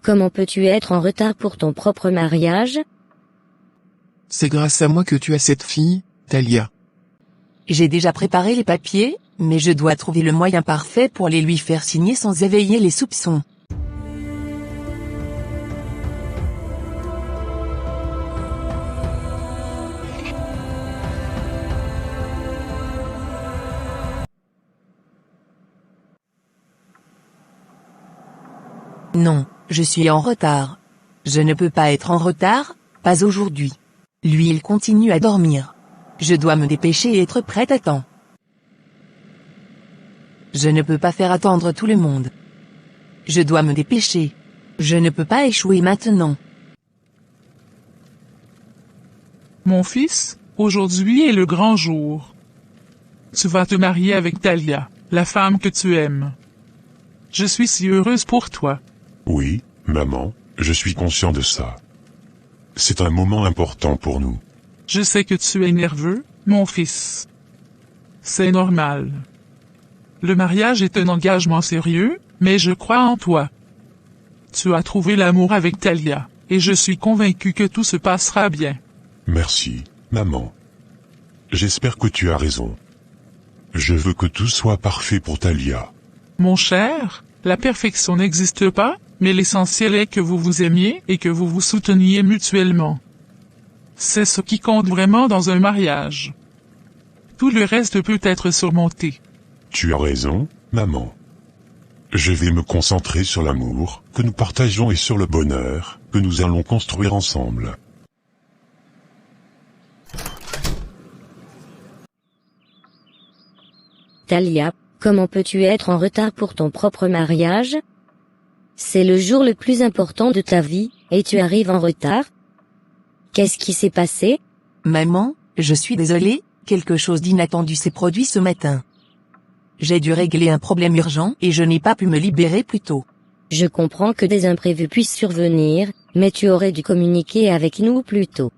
comment peux-tu être en retard pour ton propre mariage? C'est grâce à moi que tu as cette fille, Talia. J'ai déjà préparé les papiers, mais je dois trouver le moyen parfait pour les lui faire signer sans éveiller les soupçons. Non, je suis en retard. Je ne peux pas être en retard, pas aujourd'hui. Lui, il continue à dormir. Je dois me dépêcher et être prête à temps. Je ne peux pas faire attendre tout le monde. Je dois me dépêcher. Je ne peux pas échouer maintenant. Mon fils, aujourd'hui est le grand jour. Tu vas te marier avec Talia, la femme que tu aimes. Je suis si heureuse pour toi. Oui, maman, je suis conscient de ça. C'est un moment important pour nous. Je sais que tu es nerveux, mon fils. C'est normal. Le mariage est un engagement sérieux, mais je crois en toi. Tu as trouvé l'amour avec Talia, et je suis convaincu que tout se passera bien. Merci, maman. J'espère que tu as raison. Je veux que tout soit parfait pour Talia. Mon cher, la perfection n'existe pas, mais l'essentiel est que vous vous aimiez et que vous vous souteniez mutuellement. C'est ce qui compte vraiment dans un mariage. Tout le reste peut être surmonté. Tu as raison, maman. Je vais me concentrer sur l'amour que nous partageons et sur le bonheur que nous allons construire ensemble. Talia, comment peux-tu être en retard pour ton propre mariage? C'est le jour le plus important de ta vie, et tu arrives en retard? Qu'est-ce qui s'est passé? Maman, je suis désolée, quelque chose d'inattendu s'est produit ce matin. J'ai dû régler un problème urgent et je n'ai pas pu me libérer plus tôt. Je comprends que des imprévus puissent survenir, mais tu aurais dû communiquer avec nous plus tôt.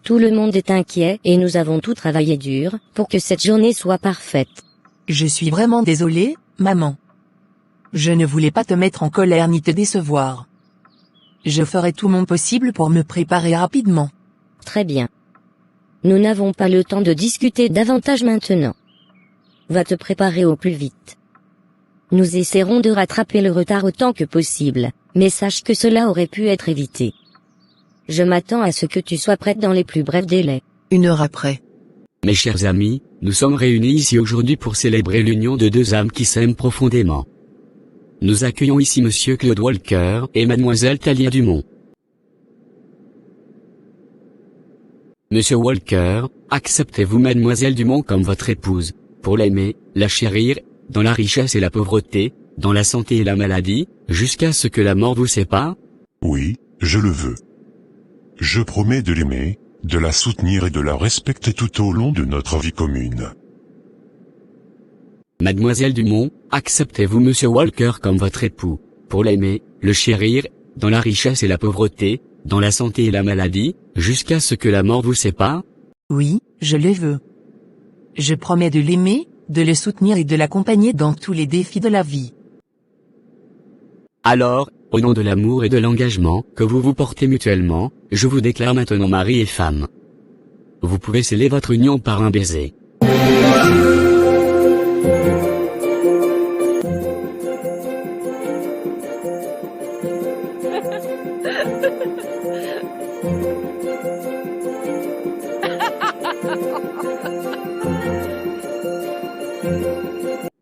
Tout le monde est inquiet et nous avons tout travaillé dur pour que cette journée soit parfaite. Je suis vraiment désolée, maman. Je ne voulais pas te mettre en colère ni te décevoir. Je ferai tout mon possible pour me préparer rapidement. Très bien. Nous n'avons pas le temps de discuter davantage maintenant. Va te préparer au plus vite. Nous essaierons de rattraper le retard autant que possible, mais sache que cela aurait pu être évité. Je m'attends à ce que tu sois prête dans les plus brefs délais. 1 heure après. Mes chers amis, nous sommes réunis ici aujourd'hui pour célébrer l'union de deux âmes qui s'aiment profondément. Nous accueillons ici Monsieur Claude Walker et Mademoiselle Talia Dumont. Monsieur Walker, acceptez-vous Mademoiselle Dumont comme votre épouse, pour l'aimer, la chérir, dans la richesse et la pauvreté, dans la santé et la maladie, jusqu'à ce que la mort vous sépare? Oui, je le veux. Je promets de l'aimer, de la soutenir et de la respecter tout au long de notre vie commune. Mademoiselle Dumont, acceptez-vous Monsieur Walker comme votre époux, pour l'aimer, le chérir, dans la richesse et la pauvreté, dans la santé et la maladie, jusqu'à ce que la mort vous sépare? Oui, je le veux. Je promets de l'aimer, de le soutenir et de l'accompagner dans tous les défis de la vie. Alors, au nom de l'amour et de l'engagement que vous vous portez mutuellement, je vous déclare maintenant mari et femme. Vous pouvez sceller votre union par un baiser.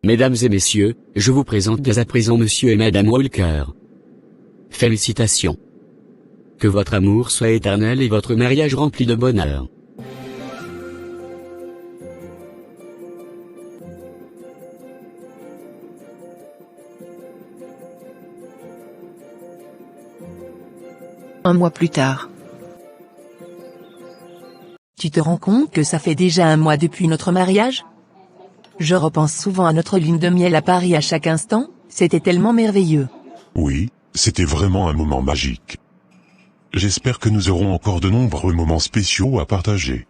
Mesdames et messieurs, je vous présente dès à présent Monsieur et Madame Walker. Félicitations. Que votre amour soit éternel et votre mariage rempli de bonheur. Un mois plus tard. Tu te rends compte que ça fait déjà 1 mois depuis notre mariage? Je repense souvent à notre lune de miel à Paris à chaque instant, c'était tellement merveilleux. Oui, c'était vraiment un moment magique. J'espère que nous aurons encore de nombreux moments spéciaux à partager.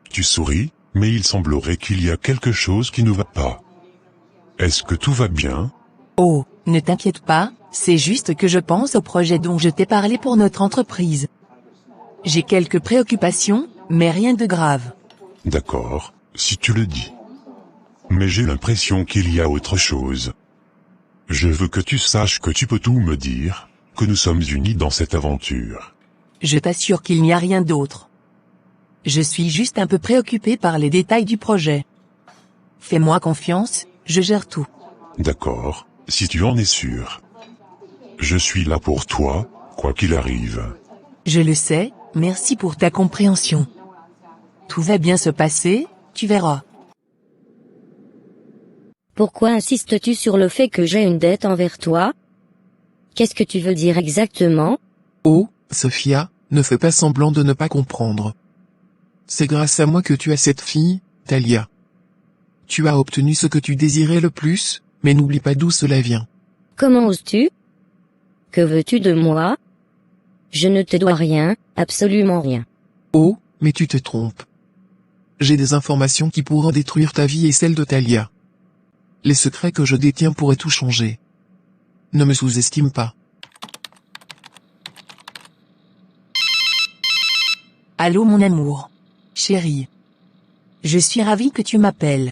Tu souris, mais il semblerait qu'il y a quelque chose qui ne va pas. Est-ce que tout va bien? Oh, ne t'inquiète pas, c'est juste que je pense au projet dont je t'ai parlé pour notre entreprise. J'ai quelques préoccupations, mais rien de grave. D'accord, si tu le dis. Mais j'ai l'impression qu'il y a autre chose. Je veux que tu saches que tu peux tout me dire, que nous sommes unis dans cette aventure. Je t'assure qu'il n'y a rien d'autre. Je suis juste un peu préoccupé par les détails du projet. Fais-moi confiance, je gère tout. D'accord, si tu en es sûr. Je suis là pour toi, quoi qu'il arrive. Je le sais, merci pour ta compréhension. Tout va bien se passer, tu verras. Pourquoi insistes-tu sur le fait que j'ai une dette envers toi? Qu'est-ce que tu veux dire exactement? Oh, Sophia, ne fais pas semblant de ne pas comprendre. C'est grâce à moi que tu as cette fille, Talia. Tu as obtenu ce que tu désirais le plus, mais n'oublie pas d'où cela vient. Comment oses-tu? Que veux-tu de moi? Je ne te dois rien, absolument rien. Oh, mais tu te trompes. J'ai des informations qui pourront détruire ta vie et celle de Talia. Les secrets que je détiens pourraient tout changer. Ne me sous-estime pas. Allô mon amour. Chérie. Je suis ravie que tu m'appelles.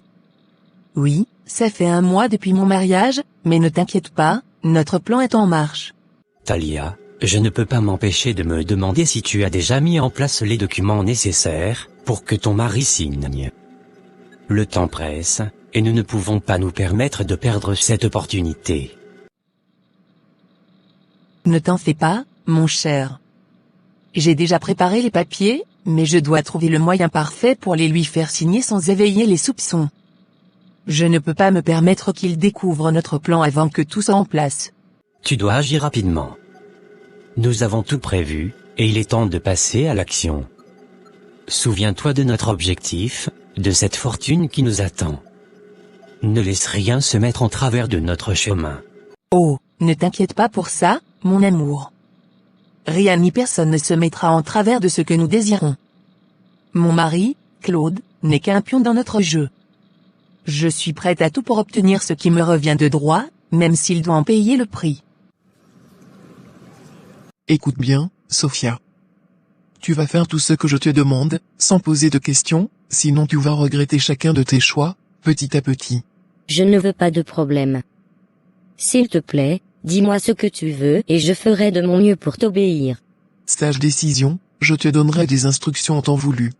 Oui, ça fait 1 mois depuis mon mariage, mais ne t'inquiète pas, notre plan est en marche. Talia, je ne peux pas m'empêcher de me demander si tu as déjà mis en place les documents nécessaires pour que ton mari signe. Le temps presse, et nous ne pouvons pas nous permettre de perdre cette opportunité. Ne t'en fais pas, mon cher. J'ai déjà préparé les papiers, mais je dois trouver le moyen parfait pour les lui faire signer sans éveiller les soupçons. Je ne peux pas me permettre qu'il découvre notre plan avant que tout soit en place. Tu dois agir rapidement. Nous avons tout prévu, et il est temps de passer à l'action. Souviens-toi de notre objectif, de cette fortune qui nous attend. Ne laisse rien se mettre en travers de notre chemin. Oh, ne t'inquiète pas pour ça, mon amour. Rien ni personne ne se mettra en travers de ce que nous désirons. Mon mari, Claude, n'est qu'un pion dans notre jeu. Je suis prête à tout pour obtenir ce qui me revient de droit, même s'il doit en payer le prix. Écoute bien, Sophia. Tu vas faire tout ce que je te demande, sans poser de questions, sinon tu vas regretter chacun de tes choix, petit à petit. Je ne veux pas de problème. S'il te plaît, dis-moi ce que tu veux et je ferai de mon mieux pour t'obéir. Sage décision, je te donnerai des instructions en temps voulu.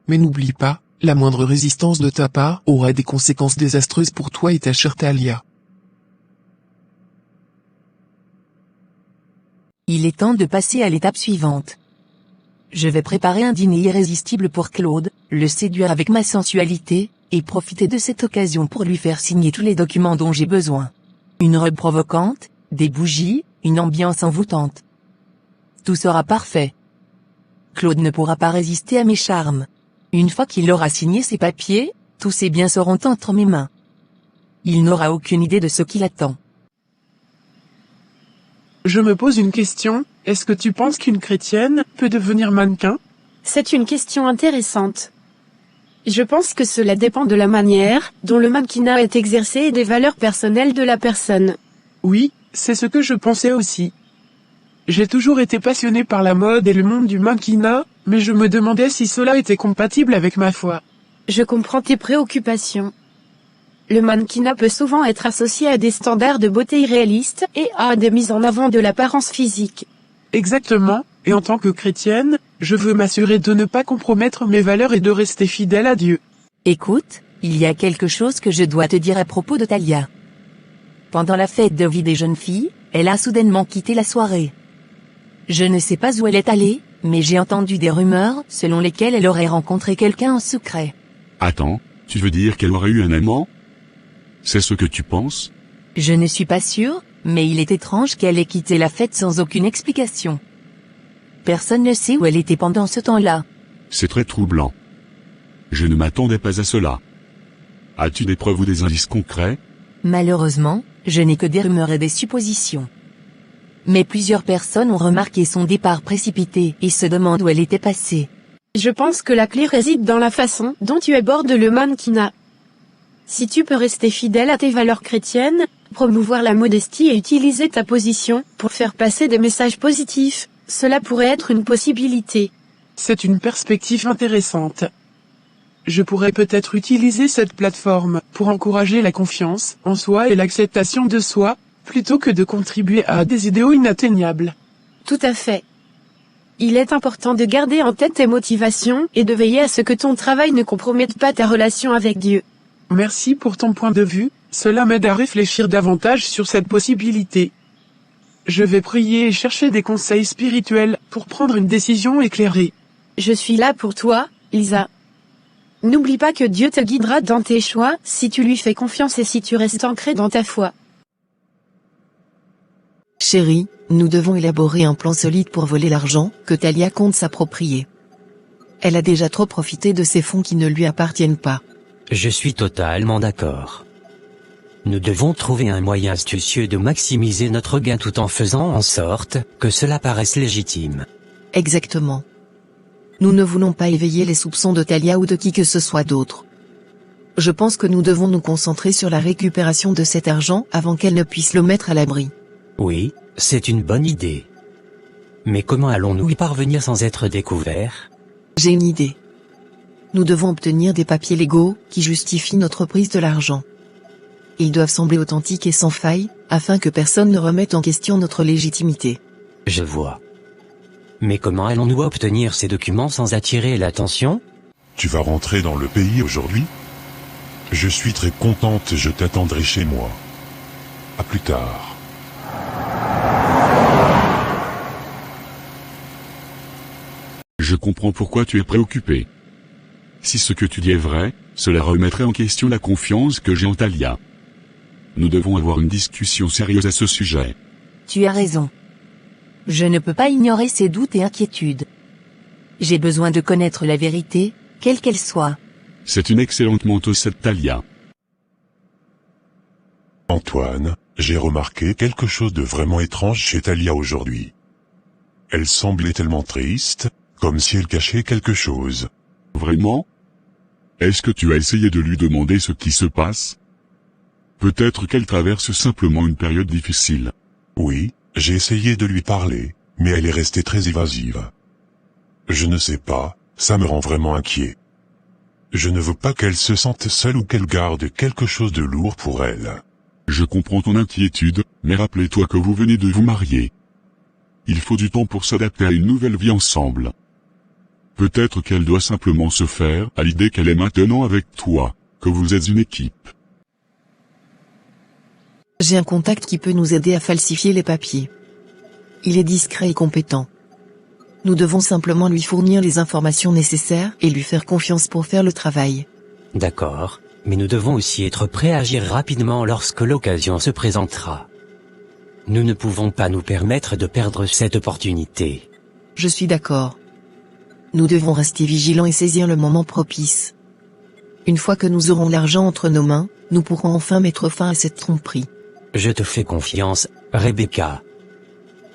Mais n'oublie pas, la moindre résistance de ta part aura des conséquences désastreuses pour toi et ta chère Talia. Il est temps de passer à l'étape suivante. Je vais préparer un dîner irrésistible pour Claude, le séduire avec ma sensualité, et profiter de cette occasion pour lui faire signer tous les documents dont j'ai besoin. Une robe provocante, des bougies, une ambiance envoûtante. Tout sera parfait. Claude ne pourra pas résister à mes charmes. Une fois qu'il aura signé ses papiers, tous ses biens seront entre mes mains. Il n'aura aucune idée de ce qui l'attend. Je me pose une question, est-ce que tu penses qu'une chrétienne peut devenir mannequin? C'est une question intéressante. Je pense que cela dépend de la manière dont le mannequinat est exercé et des valeurs personnelles de la personne. Oui, c'est ce que je pensais aussi. J'ai toujours été passionné par la mode et le monde du mannequinat, mais je me demandais si cela était compatible avec ma foi. Je comprends tes préoccupations. Le mannequinat peut souvent être associé à des standards de beauté irréalistes et à des mises en avant de l'apparence physique. Exactement, et en tant que chrétienne, je veux m'assurer de ne pas compromettre mes valeurs et de rester fidèle à Dieu. Écoute, il y a quelque chose que je dois te dire à propos de Talia. Pendant la fête de vie des jeunes filles, elle a soudainement quitté la soirée. Je ne sais pas où elle est allée, mais j'ai entendu des rumeurs selon lesquelles elle aurait rencontré quelqu'un en secret. Attends, tu veux dire qu'elle aurait eu un amant? C'est ce que tu penses? Je ne suis pas sûre, mais il est étrange qu'elle ait quitté la fête sans aucune explication. Personne ne sait où elle était pendant ce temps-là. C'est très troublant. Je ne m'attendais pas à cela. As-tu des preuves ou des indices concrets? Malheureusement, je n'ai que des rumeurs et des suppositions. Mais plusieurs personnes ont remarqué son départ précipité et se demandent où elle était passée. Je pense que la clé réside dans la façon dont tu abordes le mannequinat. Si tu peux rester fidèle à tes valeurs chrétiennes, promouvoir la modestie et utiliser ta position pour faire passer des messages positifs, cela pourrait être une possibilité. C'est une perspective intéressante. Je pourrais peut-être utiliser cette plateforme pour encourager la confiance en soi et l'acceptation de soi, plutôt que de contribuer à des idéaux inatteignables. Tout à fait. Il est important de garder en tête tes motivations et de veiller à ce que ton travail ne compromette pas ta relation avec Dieu. Merci pour ton point de vue, cela m'aide à réfléchir davantage sur cette possibilité. Je vais prier et chercher des conseils spirituels pour prendre une décision éclairée. Je suis là pour toi, Lisa. N'oublie pas que Dieu te guidera dans tes choix si tu lui fais confiance et si tu restes ancré dans ta foi. Chérie, nous devons élaborer un plan solide pour voler l'argent que Talia compte s'approprier. Elle a déjà trop profité de ces fonds qui ne lui appartiennent pas. Je suis totalement d'accord. Nous devons trouver un moyen astucieux de maximiser notre gain tout en faisant en sorte que cela paraisse légitime. Exactement. Nous ne voulons pas éveiller les soupçons de Talia ou de qui que ce soit d'autre. Je pense que nous devons nous concentrer sur la récupération de cet argent avant qu'elle ne puisse le mettre à l'abri. Oui, c'est une bonne idée. Mais comment allons-nous y parvenir sans être découverts? J'ai une idée. Nous devons obtenir des papiers légaux qui justifient notre prise de l'argent. Ils doivent sembler authentiques et sans faille, afin que personne ne remette en question notre légitimité. Je vois. Mais comment allons-nous obtenir ces documents sans attirer l'attention? Tu vas rentrer dans le pays aujourd'hui? Je suis très contente, je t'attendrai chez moi. À plus tard. Je comprends pourquoi tu es préoccupé. Si ce que tu dis est vrai, cela remettrait en question la confiance que j'ai en Talia. Nous devons avoir une discussion sérieuse à ce sujet. Tu as raison. Je ne peux pas ignorer ses doutes et inquiétudes. J'ai besoin de connaître la vérité, quelle qu'elle soit. C'est une excellente mentor cette Talia. Antoine, j'ai remarqué quelque chose de vraiment étrange chez Talia aujourd'hui. Elle semblait tellement triste, comme si elle cachait quelque chose. Vraiment? Est-ce que tu as essayé de lui demander ce qui se passe? Peut-être qu'elle traverse simplement une période difficile. Oui, j'ai essayé de lui parler, mais elle est restée très évasive. Je ne sais pas, ça me rend vraiment inquiet. Je ne veux pas qu'elle se sente seule ou qu'elle garde quelque chose de lourd pour elle. Je comprends ton inquiétude, mais rappelez-toi que vous venez de vous marier. Il faut du temps pour s'adapter à une nouvelle vie ensemble. Peut-être qu'elle doit simplement se faire à l'idée qu'elle est maintenant avec toi, que vous êtes une équipe. J'ai un contact qui peut nous aider à falsifier les papiers. Il est discret et compétent. Nous devons simplement lui fournir les informations nécessaires et lui faire confiance pour faire le travail. D'accord, mais nous devons aussi être prêts à agir rapidement lorsque l'occasion se présentera. Nous ne pouvons pas nous permettre de perdre cette opportunité. Je suis d'accord. Nous devons rester vigilants et saisir le moment propice. Une fois que nous aurons l'argent entre nos mains, nous pourrons enfin mettre fin à cette tromperie. Je te fais confiance, Rebecca.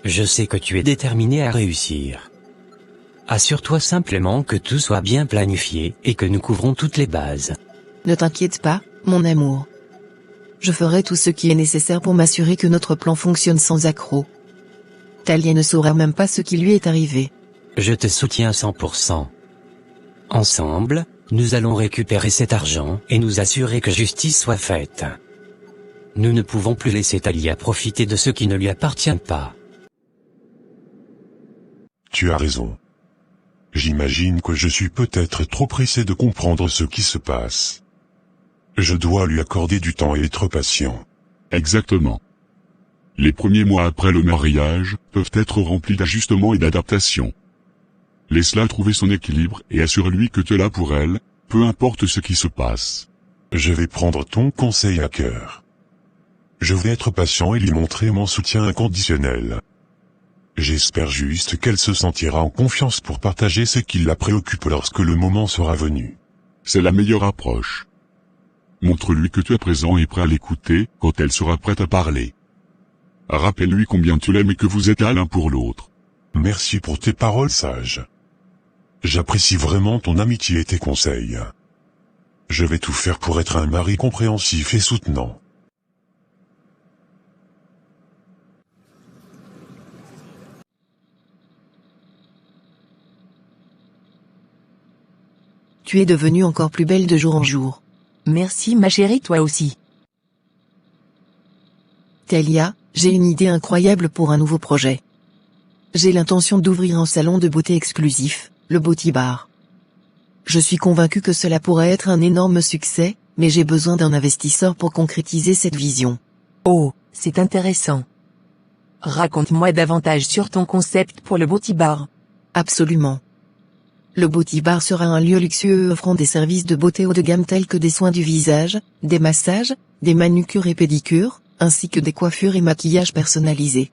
Je sais que tu es déterminée à réussir. Assure-toi simplement que tout soit bien planifié et que nous couvrons toutes les bases. Ne t'inquiète pas, mon amour. Je ferai tout ce qui est nécessaire pour m'assurer que notre plan fonctionne sans accroc. Talia ne saura même pas ce qui lui est arrivé. Je te soutiens 100%. Ensemble, nous allons récupérer cet argent et nous assurer que justice soit faite. Nous ne pouvons plus laisser Talia profiter de ce qui ne lui appartient pas. Tu as raison. J'imagine que je suis peut-être trop pressé de comprendre ce qui se passe. Je dois lui accorder du temps et être patient. Exactement. Les premiers mois après le mariage peuvent être remplis d'ajustements et d'adaptations. Laisse-la trouver son équilibre et assure-lui que tu es là pour elle, peu importe ce qui se passe. Je vais prendre ton conseil à cœur. Je vais être patient et lui montrer mon soutien inconditionnel. J'espère juste qu'elle se sentira en confiance pour partager ce qui la préoccupe lorsque le moment sera venu. C'est la meilleure approche. Montre-lui que tu es présent et prêt à l'écouter quand elle sera prête à parler. Rappelle-lui combien tu l'aimes et que vous êtes là l'un pour l'autre. Merci pour tes paroles sages. J'apprécie vraiment ton amitié et tes conseils. Je vais tout faire pour être un mari compréhensif et soutenant. Tu es devenue encore plus belle de jour en jour. Merci ma chérie, toi aussi. Talia, j'ai une idée incroyable pour un nouveau projet. J'ai l'intention d'ouvrir un salon de beauté exclusif, le Beauty Bar. Je suis convaincu que cela pourrait être un énorme succès, mais j'ai besoin d'un investisseur pour concrétiser cette vision. Oh, c'est intéressant. Raconte-moi davantage sur ton concept pour le Beauty Bar. Absolument. Le Beauty Bar sera un lieu luxueux offrant des services de beauté haut de gamme tels que des soins du visage, des massages, des manucures et pédicures, ainsi que des coiffures et maquillages personnalisés.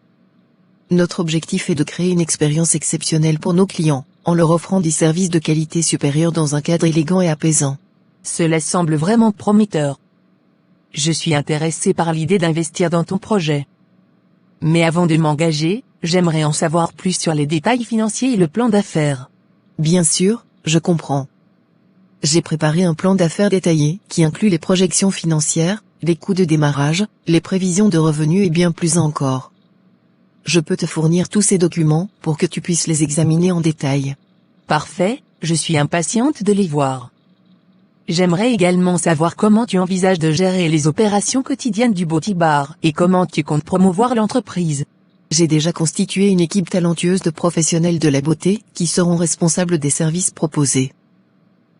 Notre objectif est de créer une expérience exceptionnelle pour nos clients, en leur offrant des services de qualité supérieure dans un cadre élégant et apaisant. Cela semble vraiment prometteur. Je suis intéressé par l'idée d'investir dans ton projet. Mais avant de m'engager, j'aimerais en savoir plus sur les détails financiers et le plan d'affaires. Bien sûr, je comprends. J'ai préparé un plan d'affaires détaillé qui inclut les projections financières, les coûts de démarrage, les prévisions de revenus et bien plus encore. Je peux te fournir tous ces documents pour que tu puisses les examiner en détail. Parfait, je suis impatiente de les voir. J'aimerais également savoir comment tu envisages de gérer les opérations quotidiennes du Beauty Bar et comment tu comptes promouvoir l'entreprise. J'ai déjà constitué une équipe talentueuse de professionnels de la beauté qui seront responsables des services proposés.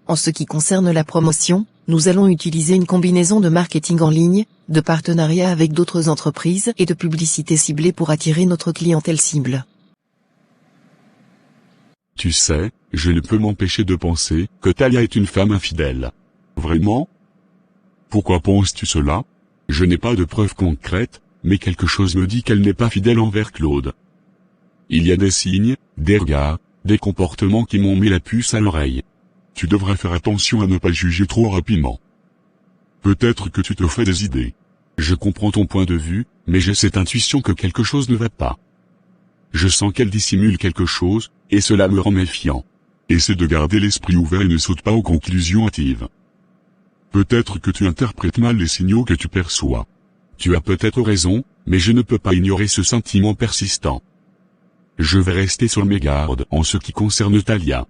En ce qui concerne la promotion, nous allons utiliser une combinaison de marketing en ligne, de partenariats avec d'autres entreprises et de publicité ciblée pour attirer notre clientèle cible. Tu sais, je ne peux m'empêcher de penser que Talia est une femme infidèle. Vraiment? Pourquoi penses-tu cela? Je n'ai pas de preuves concrètes, mais quelque chose me dit qu'elle n'est pas fidèle envers Claude. Il y a des signes, des regards, des comportements qui m'ont mis la puce à l'oreille. Tu devrais faire attention à ne pas juger trop rapidement. Peut-être que tu te fais des idées. Je comprends ton point de vue, mais j'ai cette intuition que quelque chose ne va pas. Je sens qu'elle dissimule quelque chose, et cela me rend méfiant. Essaie de garder l'esprit ouvert et ne saute pas aux conclusions hâtives. Peut-être que tu interprètes mal les signaux que tu perçois. Tu as peut-être raison, mais je ne peux pas ignorer ce sentiment persistant. Je vais rester sur mes gardes en ce qui concerne Talia.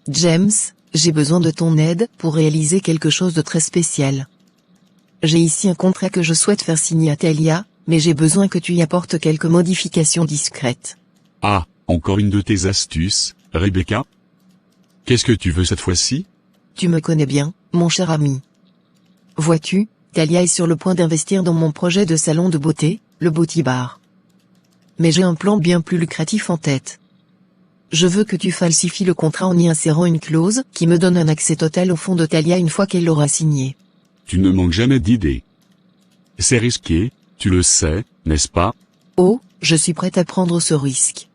James, j'ai besoin de ton aide pour réaliser quelque chose de très spécial. J'ai ici un contrat que je souhaite faire signer à Talia, mais j'ai besoin que tu y apportes quelques modifications discrètes. Ah, encore une de tes astuces, Rebecca? Qu'est-ce que tu veux cette fois-ci? Tu me connais bien, mon cher ami. Vois-tu, Talia est sur le point d'investir dans mon projet de salon de beauté, le Beauty Bar. Mais j'ai un plan bien plus lucratif en tête. Je veux que tu falsifies le contrat en y insérant une clause qui me donne un accès total au fonds de Talia une fois qu'elle l'aura signé. Tu ne manques jamais d'idées. C'est risqué, tu le sais, n'est-ce pas? Oh, je suis prête à prendre ce risque.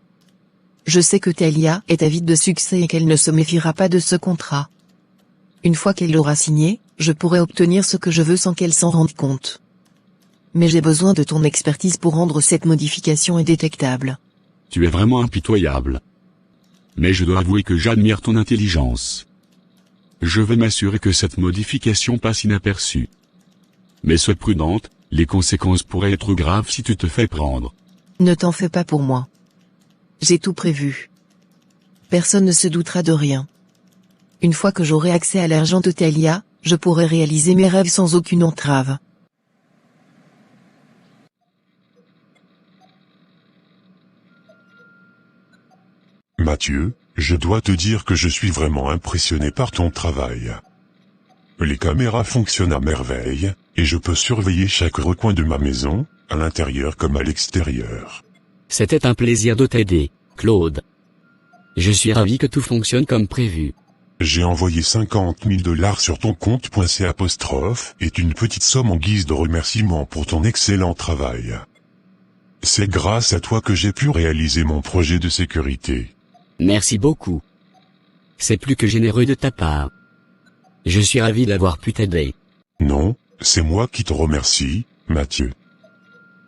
Je sais que Talia est avide de succès et qu'elle ne se méfiera pas de ce contrat. Une fois qu'elle l'aura signé, je pourrai obtenir ce que je veux sans qu'elle s'en rende compte. Mais j'ai besoin de ton expertise pour rendre cette modification indétectable. Tu es vraiment impitoyable. Mais je dois avouer que j'admire ton intelligence. Je vais m'assurer que cette modification passe inaperçue. Mais sois prudente, les conséquences pourraient être graves si tu te fais prendre. Ne t'en fais pas pour moi. J'ai tout prévu. Personne ne se doutera de rien. Une fois que j'aurai accès à l'argent de Talia, je pourrai réaliser mes rêves sans aucune entrave. Mathieu, je dois te dire que je suis vraiment impressionné par ton travail. Les caméras fonctionnent à merveille, et je peux surveiller chaque recoin de ma maison, à l'intérieur comme à l'extérieur. C'était un plaisir de t'aider, Claude. Je suis ravi que tout fonctionne comme prévu. J'ai envoyé 50 000 $ sur ton compte .c' et une petite somme en guise de remerciement pour ton excellent travail. C'est grâce à toi que j'ai pu réaliser mon projet de sécurité. Merci beaucoup. C'est plus que généreux de ta part. Je suis ravi d'avoir pu t'aider. Non, c'est moi qui te remercie, Mathieu.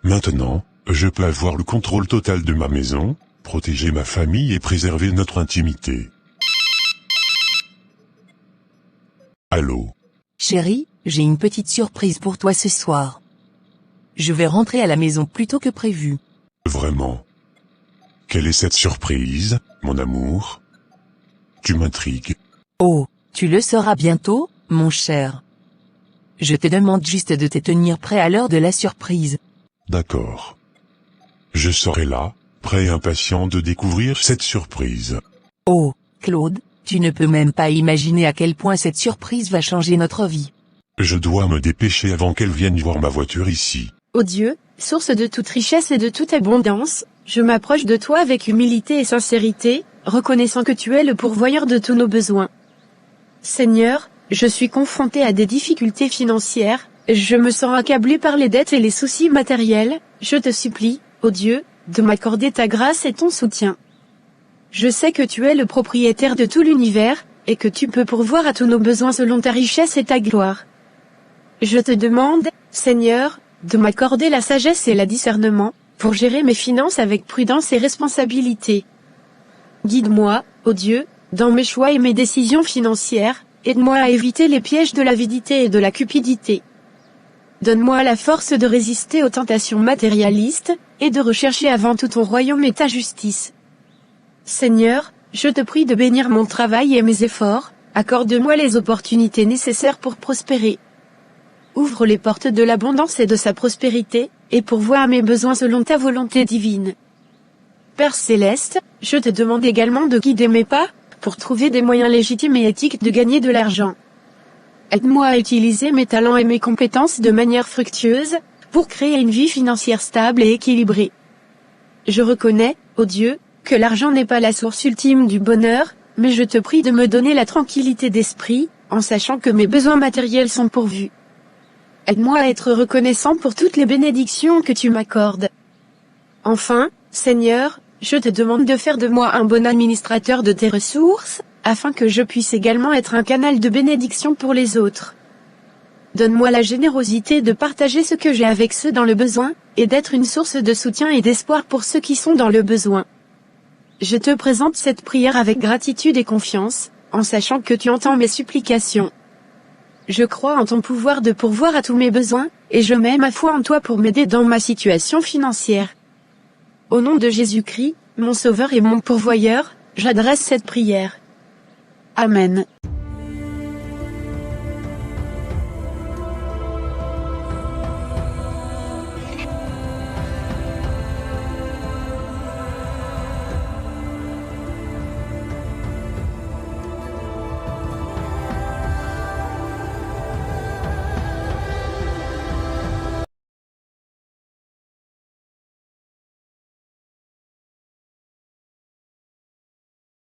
Maintenant, je peux avoir le contrôle total de ma maison, protéger ma famille et préserver notre intimité. Allô? Chérie, j'ai une petite surprise pour toi ce soir. Je vais rentrer à la maison plus tôt que prévu. Vraiment? Quelle est cette surprise, mon amour? Tu m'intrigues. Oh, tu le sauras bientôt, mon cher. Je te demande juste de te tenir prêt à l'heure de la surprise. D'accord. Je serai là, prêt et impatient de découvrir cette surprise. Oh, Claude, tu ne peux même pas imaginer à quel point cette surprise va changer notre vie. Je dois me dépêcher avant qu'elle vienne voir ma voiture ici. Ô Dieu, source de toute richesse et de toute abondance, je m'approche de toi avec humilité et sincérité, reconnaissant que tu es le pourvoyeur de tous nos besoins. Seigneur, je suis confronté à des difficultés financières, je me sens accablé par les dettes et les soucis matériels, je te supplie, ô Dieu, de m'accorder ta grâce et ton soutien. Je sais que tu es le propriétaire de tout l'univers, et que tu peux pourvoir à tous nos besoins selon ta richesse et ta gloire. Je te demande, Seigneur, de m'accorder la sagesse et le discernement, pour gérer mes finances avec prudence et responsabilité. Guide-moi, ô Dieu, dans mes choix et mes décisions financières, aide-moi à éviter les pièges de l'avidité et de la cupidité. Donne-moi la force de résister aux tentations matérialistes, et de rechercher avant tout ton royaume et ta justice. Seigneur, je te prie de bénir mon travail et mes efforts, accorde-moi les opportunités nécessaires pour prospérer. Ouvre les portes de l'abondance et de sa prospérité, et pourvois à mes besoins selon ta volonté divine. Père Céleste, je te demande également de guider mes pas, pour trouver des moyens légitimes et éthiques de gagner de l'argent. Aide-moi à utiliser mes talents et mes compétences de manière fructueuse, pour créer une vie financière stable et équilibrée. Je reconnais, ô Dieu, que l'argent n'est pas la source ultime du bonheur, mais je te prie de me donner la tranquillité d'esprit, en sachant que mes besoins matériels sont pourvus. Aide-moi à être reconnaissant pour toutes les bénédictions que tu m'accordes. Enfin, Seigneur, je te demande de faire de moi un bon administrateur de tes ressources, afin que je puisse également être un canal de bénédiction pour les autres. Donne-moi la générosité de partager ce que j'ai avec ceux dans le besoin, et d'être une source de soutien et d'espoir pour ceux qui sont dans le besoin. Je te présente cette prière avec gratitude et confiance, en sachant que tu entends mes supplications. Je crois en ton pouvoir de pourvoir à tous mes besoins, et je mets ma foi en toi pour m'aider dans ma situation financière. Au nom de Jésus-Christ, mon Sauveur et mon pourvoyeur, j'adresse cette prière. Amen.